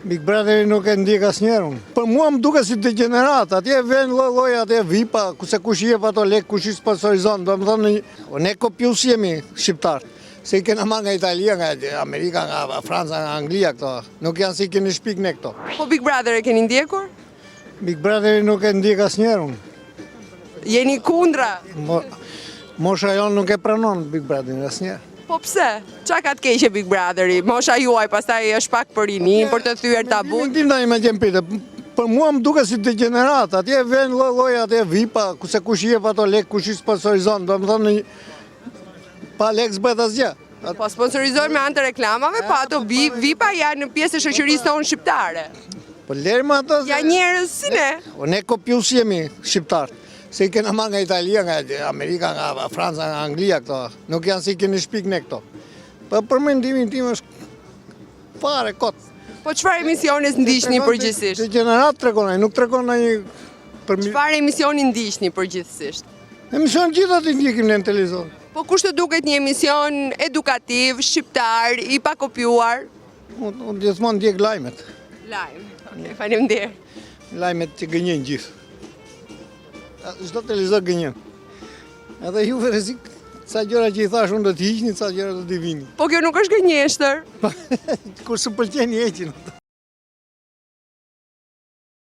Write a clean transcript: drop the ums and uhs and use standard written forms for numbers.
Big Brotheri nuk e ndjek asnjëherë unë. Për mua më duket si degenerat, atje vjen lloj atje vipa, se kush i jep ato lek, kush i sponsorizon, domethënë ne kopjues jemi shqiptar. Se i kena marrë nga Italia, nga Amerika, nga Franca, nga Anglia këto. Nuk janë si keni shpik ne këto. Po Big Brother e keni ndjekur? Big Brotheri nuk e ndjek asnjëherë unë. Jeni kundra? Mosha jonë nuk e pranon Big Brotherin asnjëherë. Po pse? Qa ka të keqe Big Brotheri? Mosha juaj pastaj është pak për rini, për të thyer tabut. Mendim tani me gjempite. Për mua më duket si degenerat, atje vjen lloj atje vipa, se kush i jep ato lek, kush i sponsorizon, domethënë pa lek s'bëhet asgjë. Po sponsorizojnë me anë të reklamave, po ato vipa janë në pjesë e shoqërisë tonë shqiptare. Po lërë me ato. Ja njerëz si ne. Ne kopjues jemi shqiptar. Se i kena marrë nga Italia, nga Amerika, nga Franca, nga Anglia këto. Nuk janë si keni shpik ne këto. Po për mendimin tim është fare kot. Po çfarë emisioni ndiqni përgjithsisht? Degenerat tregon ai, nuk tregon ai Çfarë emisioni ndiqni përgjithsisht? Emision gjithë aty ndjekim ne në televizor. Po kush të duket një emision edukativ, shqiptar, i pakopjuar? Unë gjithmonë ndjek lajmet. Lajm. Okej, faleminderit. Lajmet që gënjen gjithë. Çdo televizor gënjen. Edhe juve rrezik ca gjëra që i thash unë do t'i hiqni, ca gjëra do t'i vini. Po kjo nuk është gënjeshtër. Kur s'u pëlqen i heqin.